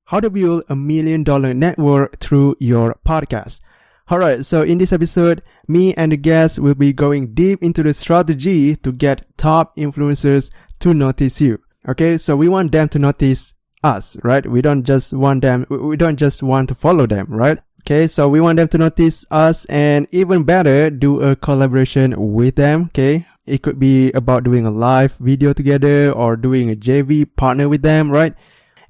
how to build $1 million network through your podcast. Alright, so in this episode, me and the guest will be going deep into the strategy to get top influencers to notice you. Okay, so we want them to notice us, right? We don't just want to follow them, right? Okay, so we want them to notice us and even better, do a collaboration with them, okay? It could be about doing a live video together or doing a JV partner with them, right?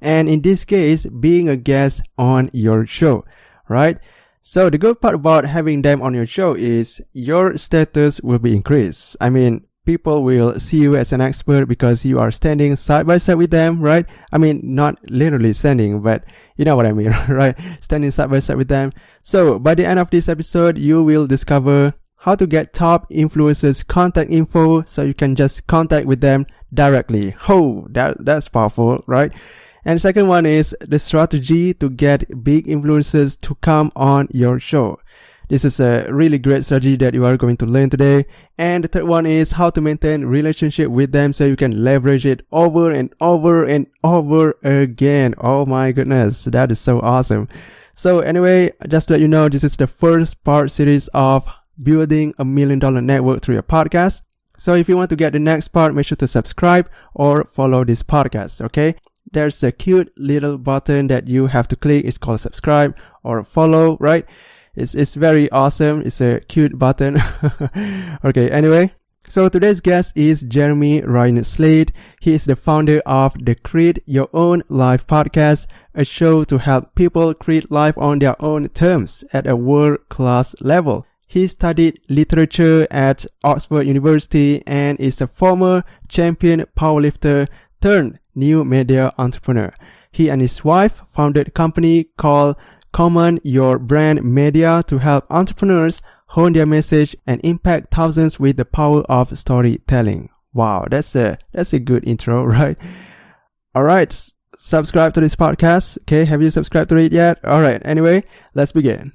And in this case, being a guest on your show, right? So the good part about having them on your show is your status will be increased. I mean, people will see you as an expert because you are standing side by side with them, right? I mean, not literally standing, but you know what I mean, right? Standing side by side with them. So by the end of this episode, you will discover how to get top influencers contact info so you can just contact with them directly. Oh, that's powerful, right? And second one is the strategy to get big influencers to come on your show. This is a really great strategy that you are going to learn today. And the third one is how to maintain relationship with them so you can leverage it over and over and over again. Oh my goodness, that is so awesome. So anyway, just to let you know, this is the first part series of building $1 million network through your podcast. So if you want to get the next part, make sure to subscribe or follow this podcast, okay? There's a cute little button that you have to click. It's called subscribe or follow, right? It's very awesome. It's a cute button. Okay, anyway. So today's guest is Jeremy Ryan Slate. He is the founder of the Create Your Own Life podcast, a show to help people create life on their own terms at a world-class level. He studied literature at Oxford University and is a former champion powerlifter turned new media entrepreneur. He and his wife founded a company called Command Your Brand Media to help entrepreneurs hone their message and impact thousands with the power of storytelling. Wow, that's a good intro, right? All right, subscribe to this podcast. Okay, have you subscribed to it yet? All right, anyway, let's begin.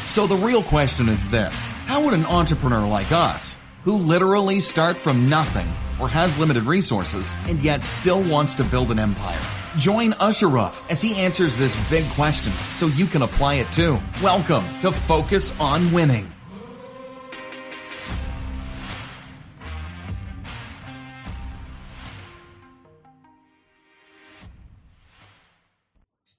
So the real question is this: how would an entrepreneur like us, who literally start from nothing or has limited resources and yet still wants to build an empire, join Ashraf as he answers this big question so you can apply it too. Welcome to Focus on Winning.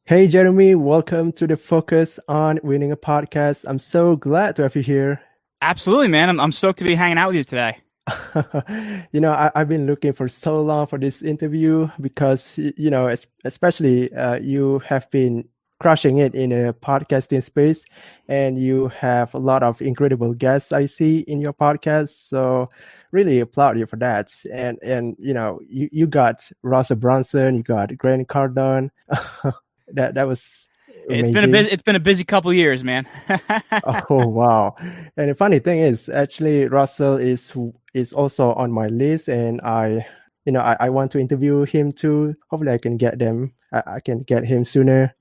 Hey Jeremy, welcome to the Focus on Winning a podcast. I'm so glad to have you here. Absolutely, man. I'm stoked to be hanging out with you today. You know, I've been looking for so long for this interview because, you know, especially you have been crushing it in a podcasting space and you have a lot of incredible guests I see in your podcast. So really applaud you for that. And you know, you got Russell Brunson, you got Grant Cardone. That was amazing. It's been a busy couple years, man. Oh wow. And the funny thing is actually Russell is also on my list and I want to interview him too. Hopefully I can get him sooner.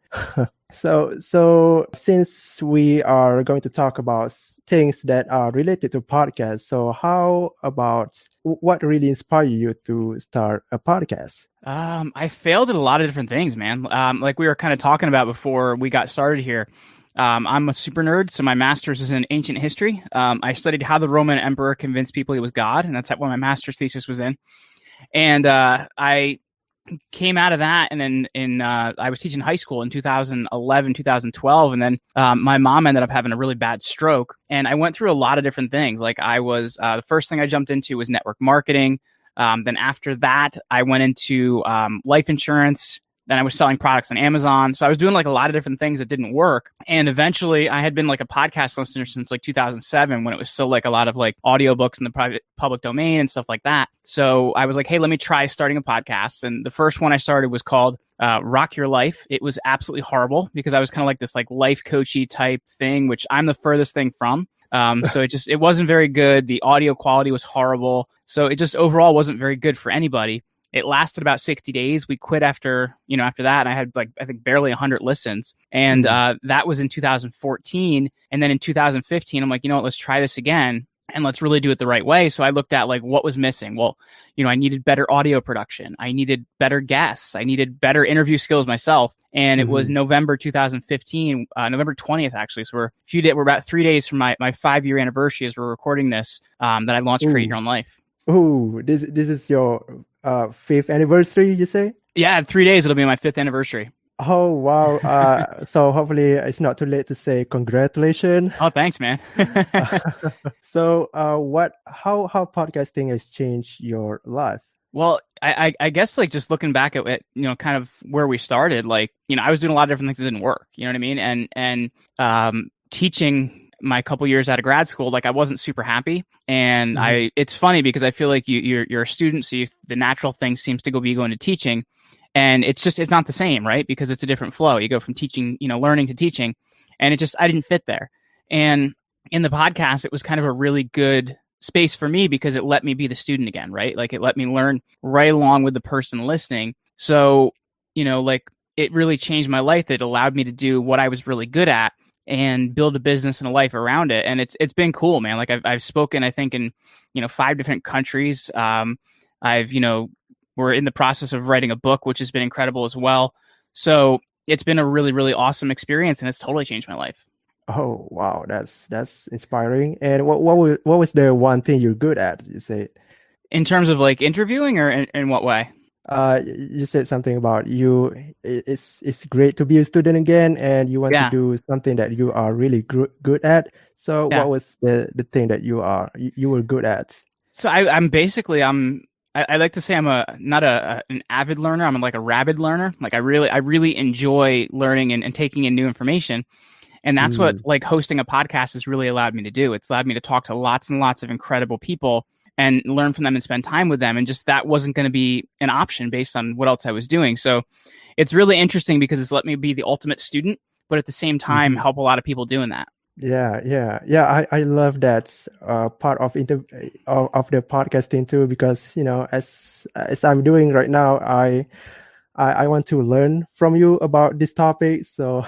So since we are going to talk about things that are related to podcasts, so how about what really inspired you to start a podcast? I failed at a lot of different things, man. Like we were kind of talking about before we got started here. I'm a super nerd, so my master's is in ancient history. I studied how the Roman emperor convinced people he was God, and that's what my master's thesis was in. And I came out of that, and then I was teaching high school in 2011, 2012, and then my mom ended up having a really bad stroke, and I went through a lot of different things. Like I was, the first thing I jumped into was network marketing. Then after that, I went into life insurance. Then I was selling products on Amazon. So I was doing like a lot of different things that didn't work. And eventually I had been like a podcast listener since like 2007 when it was still like a lot of like audiobooks in the public domain and stuff like that. So I was like, hey, let me try starting a podcast. And the first one I started was called Rock Your Life. It was absolutely horrible because I was kind of like this like life coachy type thing, which I'm the furthest thing from. So it wasn't very good. The audio quality was horrible. So it just overall wasn't very good for anybody. It lasted about 60 days. We quit after that. And I had like, I think barely 100 listens. And that was in 2014. And then in 2015, I'm like, you know what, let's try this again. and let's really do it the right way. So I looked at like what was missing. Well, I needed better audio production. I needed better guests. I needed better interview skills myself. And it was November 2015, November 20th, actually. So we're about 3 days from my 5-year anniversary as we're recording this, that I launched Create Your Own Life. Oh, this is your 5th anniversary, you say? Yeah, 3 days, it'll be my 5th anniversary. Oh, wow. So hopefully it's not too late to say congratulations. Oh, thanks, man. So how podcasting has changed your life? Well, I guess like just looking back at kind of where we started, like, I was doing a lot of different things that didn't work, you know what I mean? And teaching my couple years out of grad school, like I wasn't super happy. And it's funny because I feel like you're a student, so the natural thing seems to be going to teaching. And it's not the same, right? Because it's a different flow. You go from teaching, learning to teaching, and I didn't fit there. And in the podcast, it was kind of a really good space for me because it let me be the student again, right? Like it let me learn right along with the person listening. So, like it really changed my life. It allowed me to do what I was really good at and build a business and a life around it. And it's been cool, man. Like I've spoken, I think in, 5 different countries. We're in the process of writing a book, which has been incredible as well. So it's been a really, really awesome experience, and it's totally changed my life. Oh, wow. That's inspiring. And what was the one thing you're good at, you say? In terms of like interviewing, or in what way? You said something about it's great to be a student again, and you want to do something that you are really good at. So what was the thing that you were good at? So I like to say I'm not an avid learner. I'm like a rabid learner. Like I really enjoy learning and taking in new information. And that's what like hosting a podcast has really allowed me to do. It's allowed me to talk to lots and lots of incredible people and learn from them and spend time with them. And just that wasn't going to be an option based on what else I was doing. So it's really interesting because it's let me be the ultimate student, but at the same time, help a lot of people doing that. Yeah. I love that part of the podcasting too, because as I'm doing right now, I want to learn from you about this topic. So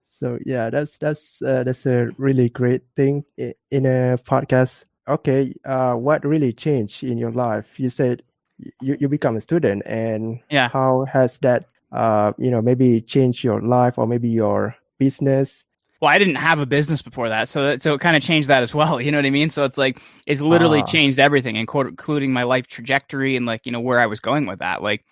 so yeah, that's a really great thing in a podcast. Okay, what really changed in your life? You said you become a student, and how has that maybe changed your life or maybe your business? Well, I didn't have a business before that, so it kind of changed that as well. You know what I mean? So it's like it's literally changed everything, including my life trajectory and like where I was going with that. Like,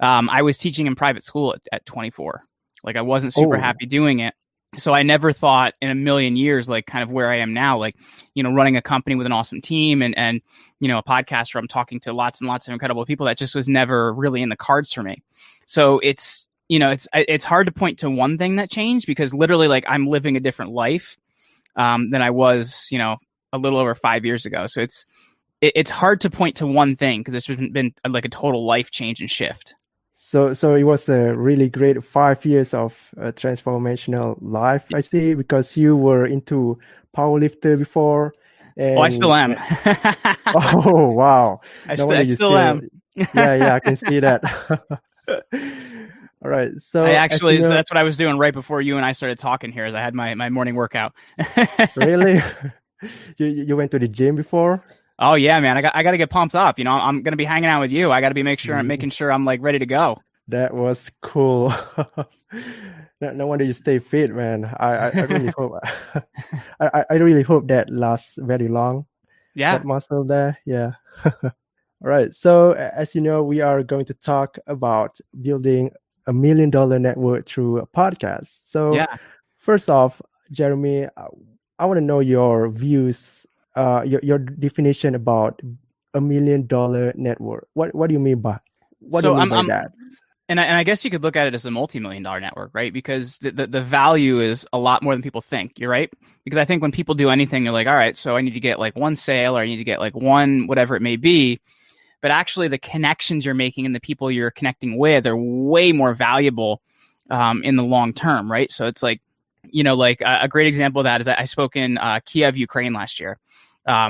I was teaching in private school at 24. Like, I wasn't super happy doing it, so I never thought in a million years like kind of where I am now. Like, running a company with an awesome team and a podcast where I'm talking to lots and lots of incredible people. That just was never really in the cards for me. So it's hard to point to one thing that changed because literally like I'm living a different life than I was, a little over 5 years ago. So it's hard to point to one thing because it's been like a total life change and shift. So it was a really great 5 years of transformational life, I see, because you were into powerlifter before. And, I still am. Oh, wow. I still am. Yeah, I can see that. All right. So so that's what I was doing right before you and I started talking here as I had my morning workout. Really? You went to the gym before? Oh yeah, man. I got to get pumped up. I'm going to be hanging out with you. I got to be making sure I'm like ready to go. That was cool. No wonder you stay fit, man. I really hope I really hope that lasts very long. Yeah. That muscle there. Yeah. All right. So as you know, we are going to talk about building $1 million network through a podcast. So first off, Jeremy, I want to know your views, your definition about $1 million network. What do you mean by that? And I guess you could look at it as a multi-million-dollar network, right? Because the value is a lot more than people think. You're right. Because I think when people do anything, they're like, all right, so I need to get like one sale or I need to get like one, whatever it may be. But actually the connections you're making and the people you're connecting with are way more valuable in the long term, right? So it's like, a great example of that is I spoke in Kiev, Ukraine last year,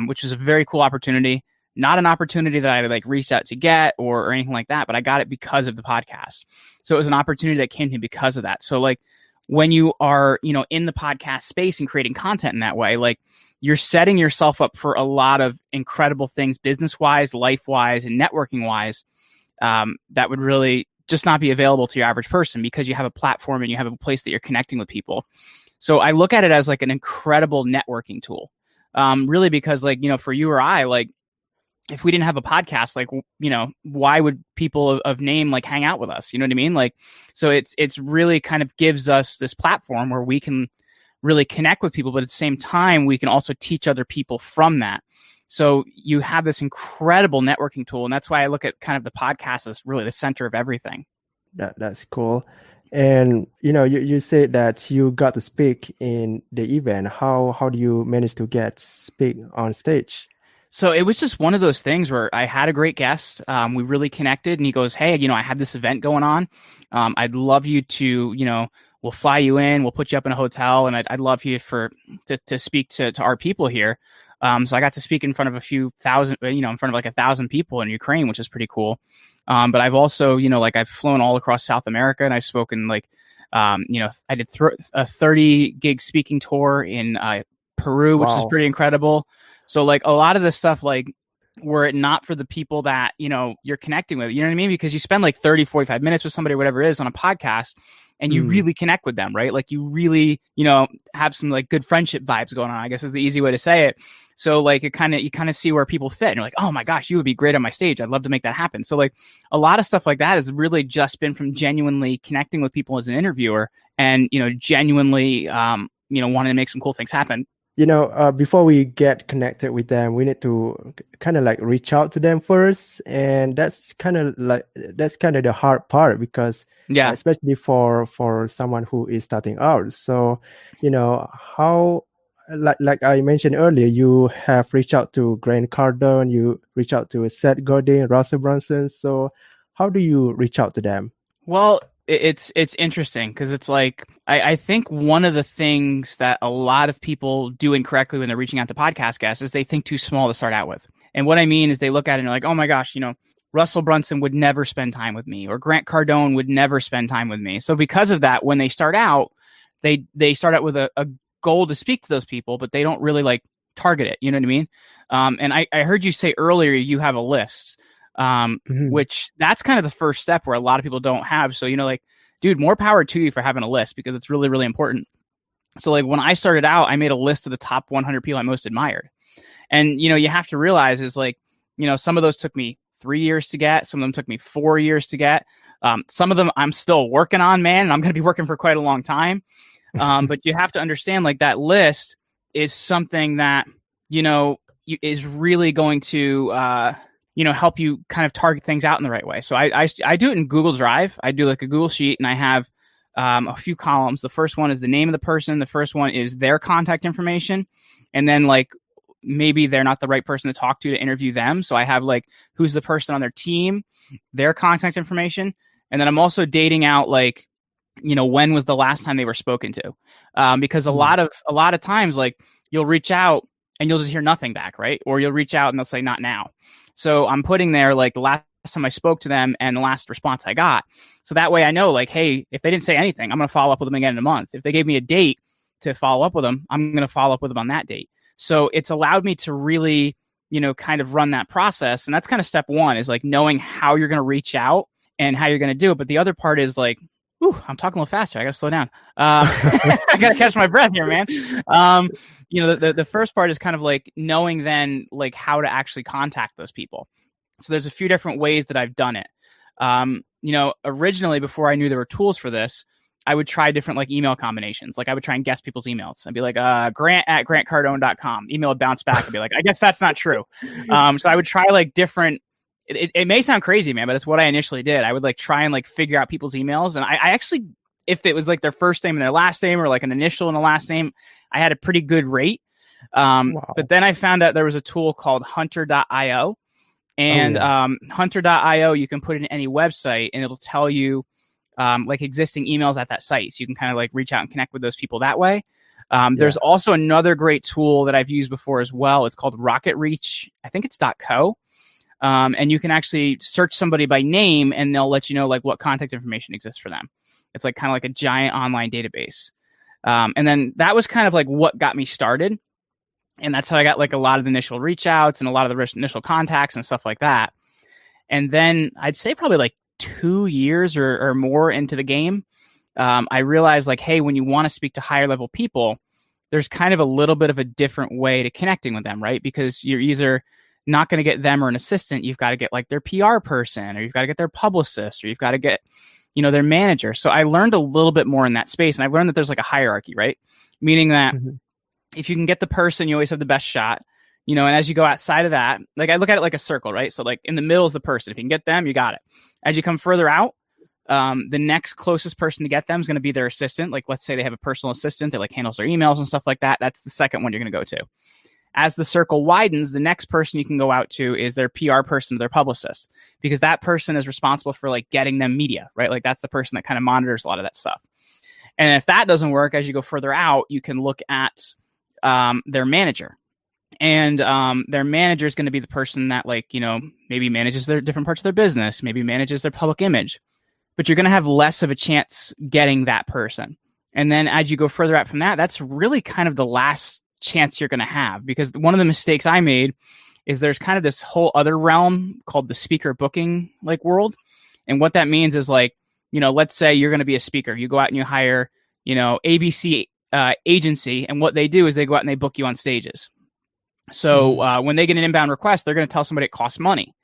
which was a very cool opportunity. Not an opportunity that I like reached out to get or anything like that, but I got it because of the podcast. So it was an opportunity that came to me because of that. So like when you are, in the podcast space and creating content in that way, like, you're setting yourself up for a lot of incredible things, business-wise, life-wise, and networking-wise, that would really just not be available to your average person because you have a platform and you have a place that you're connecting with people. So I look at it as like an incredible networking tool, really, because like, for you or I, like, if we didn't have a podcast, like, why would people of name like hang out with us? You know what I mean? Like, so it's really kind of gives us this platform where we can really connect with people, but at the same time, we can also teach other people from that. So you have this incredible networking tool. And that's why I look at kind of the podcast as really the center of everything. That's cool. And, you said that you got to speak in the event. How do you manage to speak on stage? So it was just one of those things where I had a great guest. We really connected, and he goes, "Hey, I have this event going on. I'd love you to, we'll fly you in, we'll put you up in a hotel, and I'd love you to speak to our people here." So I got to speak in front of a few thousand, in front of like 1,000 people in Ukraine, which is pretty cool. But I've also, I've flown all across South America, and I've spoken like, I did a 30 gig speaking tour in Peru, which is pretty incredible. So like a lot of this stuff, like, were it not for the people that, you're connecting with, you know what I mean? Because you spend like 30, 45 minutes with somebody, or whatever it is, on a podcast, and you really connect with them, right? Like you really, have some like good friendship vibes going on, I guess is the easy way to say it. So like you kind of see where people fit, and you're like, oh my gosh, you would be great on my stage. I'd love to make that happen. So like a lot of stuff like that has really just been from genuinely connecting with people as an interviewer, and, genuinely, wanting to make some cool things happen. Before we get connected with them, we need to kind of like reach out to them first. And that's kind of the hard part, because especially for someone who is starting out. So, how, like I mentioned earlier, you have reached out to Grant Cardone, you reach out to Seth Godin, Russell Brunson. So how do you reach out to them? Well, it's interesting because it's like, I think one of the things that a lot of people do incorrectly when they're reaching out to podcast guests is they think too small to start out with. And what I mean is they look at it and they're like, oh my gosh, Russell Brunson would never spend time with me, or Grant Cardone would never spend time with me. So because of that, when they start out, they start out with a goal to speak to those people, but they don't really like target it. You know what I mean? And I heard you say earlier, you have a list. Which that's kind of the first step where a lot of people don't have. So, like, dude, more power to you for having a list, because it's really, really important. So like when I started out, I made a list of the top 100 people I most admired. And, you have to realize is like, some of those took me 3 years to get. Some of them took me 4 years to get. Some of them I'm still working on, man, and I'm going to be working for quite a long time. But you have to understand, like, that list is something that, is really going to, help you kind of target things out in the right way. So I do it in Google Drive. I do like a Google Sheet, and I have a few columns. The first one is the name of the person. The first one is their contact information. And then like maybe they're not the right person to talk to interview them. So I have like who's the person on their team, their contact information. And then I'm also dating out like, when was the last time they were spoken to? Because a lot of times, like, you'll reach out and you'll just hear nothing back, right? Or you'll reach out and they'll say not now. So I'm putting there like the last time I spoke to them and the last response I got. So that way I know, like, hey, if they didn't say anything, I'm going to follow up with them again in a month. If they gave me a date to follow up with them, I'm going to follow up with them on that date. So it's allowed me to really, kind of run that process. And that's kind of step one, is like knowing how you're going to reach out and how you're going to do it. But the other part is like, ooh, I'm talking a little faster. I got to slow down. I got to catch my breath here, man. The first part is kind of like knowing then like how to actually contact those people. So there's a few different ways that I've done it. Originally, before I knew there were tools for this, I would try different like email combinations. Like I would try and guess people's emails. I'd be like, grant@grantcardone.com. Email would bounce back. I'd be like, I guess that's not true. So I would try like different. It may sound crazy, man, but it's what I initially did. I would like try and like figure out people's emails. And I actually, if it was like their first name and their last name, or like an initial and a last name, I had a pretty good rate. But then I found out there was a tool called hunter.io. And hunter.io, you can put it in any website and it'll tell you like existing emails at that site. So you can kind of like reach out and connect with those people that way. There's also another great tool that I've used before as well. It's called Rocket Reach. I think it's .co. And you can actually search somebody by name and they'll let you know like what contact information exists for them. It's like kind of like a giant online database. And then that was kind of like what got me started. And that's how I got like a lot of the initial reach outs and a lot of the initial contacts and stuff like that. And then I'd say probably like 2 years or more into the game, I realized like, hey, when you want to speak to higher level people, there's kind of a little bit of a different way to connecting with them, right? Because you're either not going to get them or an assistant. You've got to get like their PR person, or you've got to get their publicist, or you've got to get, their manager. So I learned a little bit more in that space. And I've learned that there's like a hierarchy, right? Meaning that if you can get the person, you always have the best shot, and as you go outside of that, like I look at it like a circle, right? So like in the middle is the person. If you can get them, you got it. As you come further out, the next closest person to get them is going to be their assistant. Like, let's say they have a personal assistant that like handles their emails and stuff like that. That's the second one you're going to go to. As the circle widens, the next person you can go out to is their PR person or their publicist, because that person is responsible for like getting them media, right? Like that's the person that kind of monitors a lot of that stuff. And if that doesn't work, as you go further out, you can look at their manager. And their manager is going to be the person that like, maybe manages their different parts of their business, maybe manages their public image. But you're going to have less of a chance getting that person. And then as you go further out from that, that's really kind of the last chance you're going to have, because one of the mistakes I made is there's kind of this whole other realm called the speaker booking like world. And what that means is like, let's say you're going to be a speaker. You go out and you hire, ABC agency. And what they do is they go out and they book you on stages. So when they get an inbound request, they're going to tell somebody it costs money.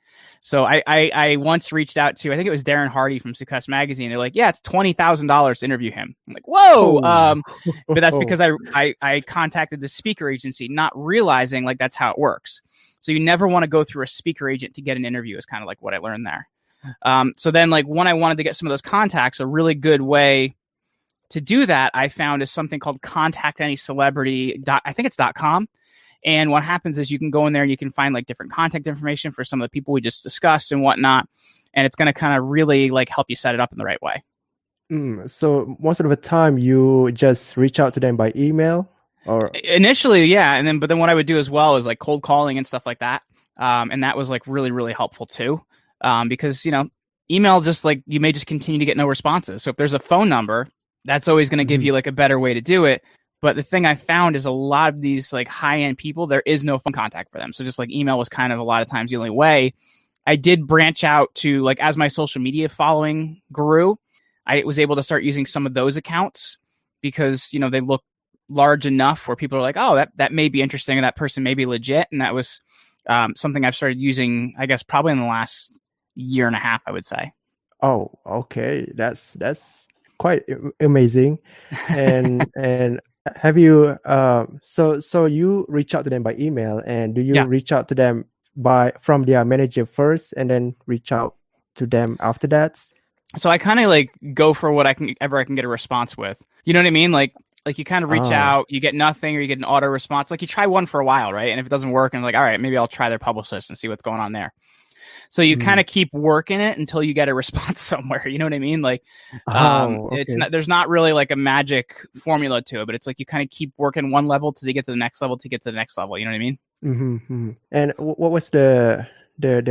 So I once reached out to, I think it was Darren Hardy from Success Magazine. They're like, yeah, it's $20,000 to interview him. I'm like, whoa. But that's because I contacted the speaker agency, not realizing like that's how it works. So you never want to go through a speaker agent to get an interview is kind of like what I learned there. So then like when I wanted to get some of those contacts, a really good way to do that I found is something called contactanycelebrity. I think it's .com. And what happens is you can go in there and you can find like different contact information for some of the people we just discussed and whatnot. And it's going to kind of really like help you set it up in the right way. So most of the time you just reach out to them by email or initially. Yeah. But then what I would do as well is like cold calling and stuff like that. And that was like really, really helpful too. Because, email just like you may just continue to get no responses. So if there's a phone number, that's always going to give you like a better way to do it. But the thing I found is a lot of these like high-end people, there is no phone contact for them. So just like email was kind of a lot of times the only way. I did branch out to like, as my social media following grew, I was able to start using some of those accounts because, they look large enough where people are like, oh, that may be interesting. And that person may be legit. And that was something I've started using, I guess, probably in the last year and a half, I would say. Oh, okay. That's quite amazing. And have you so you reach out to them by email, and do you reach out to them from their manager first and then reach out to them after that? So I kind of like go for what I can get a response with. You know what I mean? Like you kind of reach out, you get nothing, or you get an auto response. Like you try one for a while, right? And if it doesn't work, and it's like, all right, maybe I'll try their publicist and see what's going on there. So you kind of keep working it until you get a response somewhere. You know what I mean? Like, okay. It's not, there's not really like a magic formula to it, but it's like you kind of keep working one level till you get to the next level, to get to the next level. You know what I mean? Mm-hmm. And what was the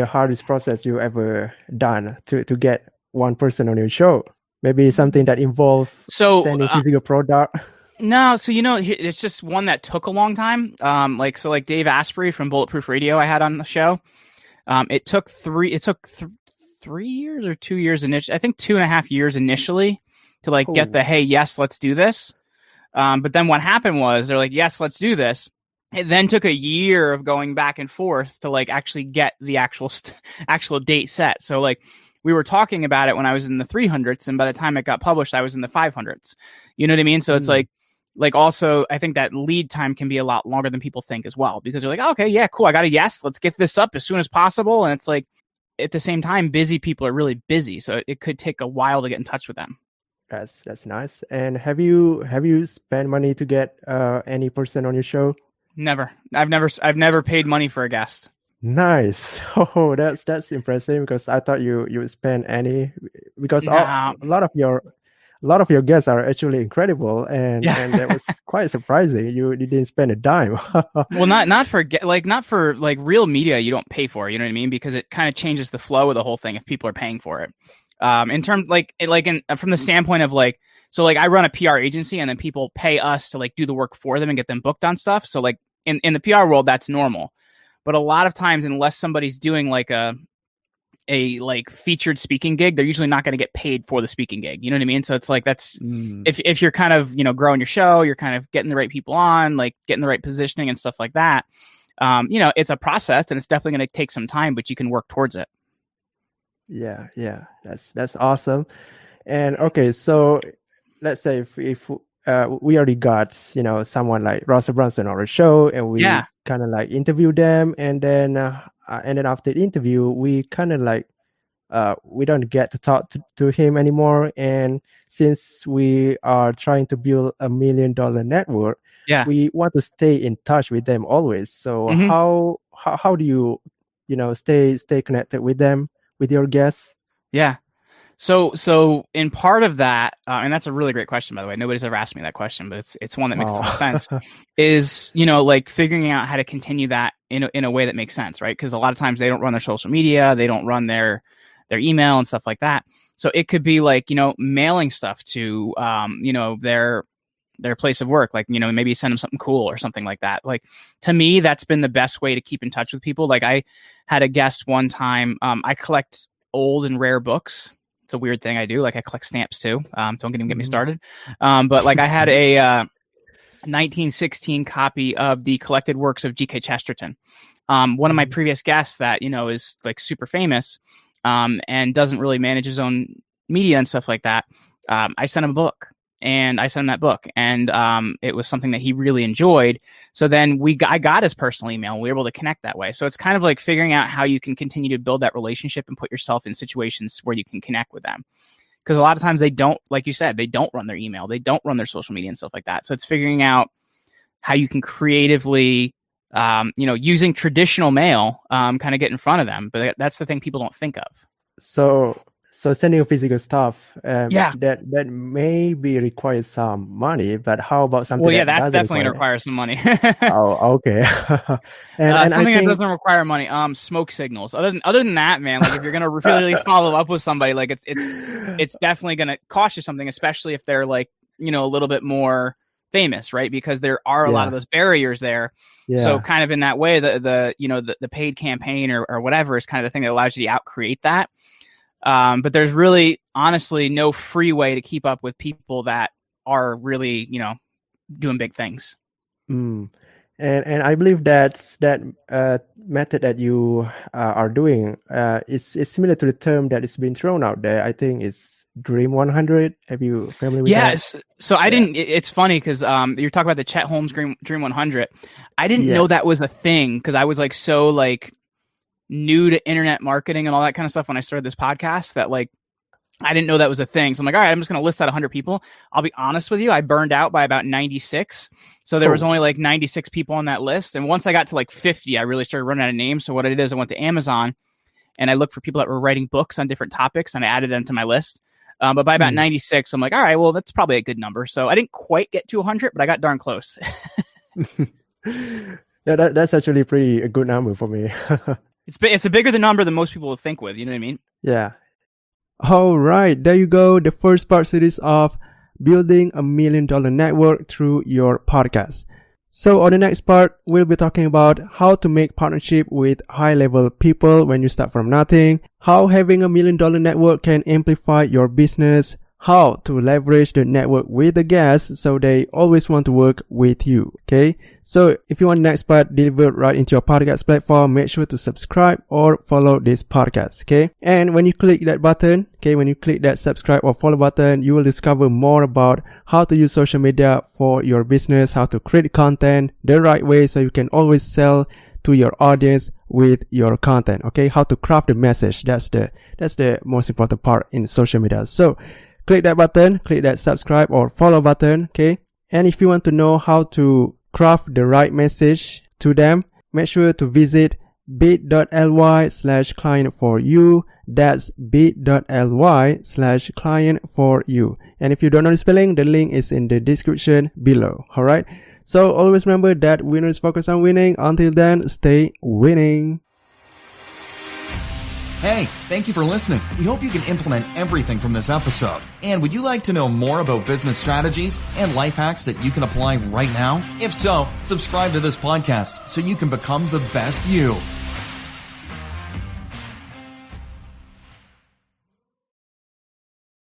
hardest process you ever done to get one person on your show? Maybe something that involved sending physical product. No, so it's just one that took a long time. Like Dave Asprey from Bulletproof Radio, I had on the show. It took 3 years or 2 years initially. I think 2.5 years initially to like get the, hey, yes, let's do this. But then what happened was they're like, yes, let's do this. It then took a year of going back and forth to like actually get the actual date set. So like we were talking about it when I was in the 300s, and by the time it got published, I was in the 500s. You know what I mean? So it's like also, I think that lead time can be a lot longer than people think as well, because you're like, oh, okay, yeah, cool. I got a yes. Let's get this up as soon as possible. And it's like, at the same time, busy people are really busy. So it could take a while to get in touch with them. That's nice. And have you spent money to get any person on your show? Never. I've never paid money for a guest. Nice. Oh, that's impressive, because I thought you would spend any, because a lot of your guests are actually incredible, and that was quite surprising. You didn't spend a dime. Well, not for real media. You don't pay for it. You know what I mean? Because it kind of changes the flow of the whole thing if people are paying for it. In terms from the standpoint of like, so like I run a PR agency, and then people pay us to like do the work for them and get them booked on stuff. So like in the PR world, that's normal. But a lot of times, unless somebody's doing like a like featured speaking gig, they're usually not going to get paid for the speaking gig. You know what I mean? So it's like, that's if you're kind of, growing your show, you're kind of getting the right people on, like getting the right positioning and stuff like that. It's a process, and it's definitely going to take some time, but you can work towards it. Yeah. That's awesome. And okay, so let's say if we already got, someone like Russell Brunson on our show, and we kind of like interview them, and then after the interview, we kind of like we don't get to talk to him anymore. And since we are trying to build $1 million network, we want to stay in touch with them always. So how do you stay connected with them, with your guests? Yeah. So in part of that, and that's a really great question, by the way. Nobody's ever asked me that question, but it's one that makes a lot of sense. Is like figuring out how to continue that in a way that makes sense, right? Because a lot of times they don't run their social media, they don't run their email and stuff like that. So it could be like mailing stuff to their place of work, like maybe send them something cool or something like that. Like, to me, that's been the best way to keep in touch with people. Like, I had a guest one time. I collect old and rare books. It's a weird thing I do. Like, I collect stamps too. Don't even get me started. But like, I had a 1916 copy of the collected works of G.K. Chesterton. One of my previous guests that, is like super famous and doesn't really manage his own media and stuff like that. I sent him a book. And I sent him that book, and it was something that he really enjoyed. So then I got his personal email, and we were able to connect that way. So it's kind of like figuring out how you can continue to build that relationship and put yourself in situations where you can connect with them. Because a lot of times they don't, like you said, they don't run their email, they don't run their social media and stuff like that. So it's figuring out how you can creatively, using traditional mail, kind of get in front of them. But that's the thing people don't think of. So sending physical stuff, that maybe requires some money, but how about something? Well, that's definitely going to require some money. Oh, okay. and something that doesn't require money, smoke signals. Other than that, man, like if you're going to really follow up with somebody, like it's definitely going to cost you something, especially if they're like, a little bit more famous, right? Because there are a lot of those barriers there. Yeah. So kind of in that way, the paid campaign or whatever is kind of the thing that allows you to out-create that. But there's really, honestly, no free way to keep up with people that are really, doing big things. And I believe that method that you are doing is similar to the term that is being thrown out there. I think it's Dream 100. Have you familiar with that? Yes. So I didn't. It's funny because you're talking about the Chet Holmes Dream 100. I didn't know that was a thing because I was like so like new to internet marketing and all that kind of stuff when I started this podcast that like I didn't know that was a thing. So I'm like, all right, I'm just going to list out 100 people. I'll be honest with you, I burned out by about 96. So there was only like 96 people on that list. And once I got to like 50, I really started running out of names. So what I did is I went to Amazon and I looked for people that were writing books on different topics and I added them to my list. But by about 96, I'm like, all right, well, that's probably a good number. So I didn't quite get to 100, but I got darn close. That's actually a good number for me. It's a bigger number than most people would think with, you know what I mean? Yeah. All right, there you go. The first part series of building $1 million network through your podcast. So on the next part, we'll be talking about how to make partnership with high-level people when you start from nothing, how having $1 million network can amplify your business, how to leverage the network with the guests so they always want to work with you. Okay. So if you want the next part delivered right into your podcast platform, make sure to subscribe or follow this podcast. Okay. And when you click that button, when you click that subscribe or follow button, you will discover more about how to use social media for your business, how to create content the right way so you can always sell to your audience with your content. Okay. How to craft the message. That's the most important part in social media. So click that button, click that subscribe or follow button, okay? And if you want to know how to craft the right message to them, make sure to visit bit.ly/client4you. That's bit.ly/client4you. And if you don't know the spelling, the link is in the description below, alright? So always remember that winners focus on winning. Until then, stay winning. Hey, thank you for listening. We hope you can implement everything from this episode. And would you like to know more about business strategies and life hacks that you can apply right now? If so, subscribe to this podcast so you can become the best you.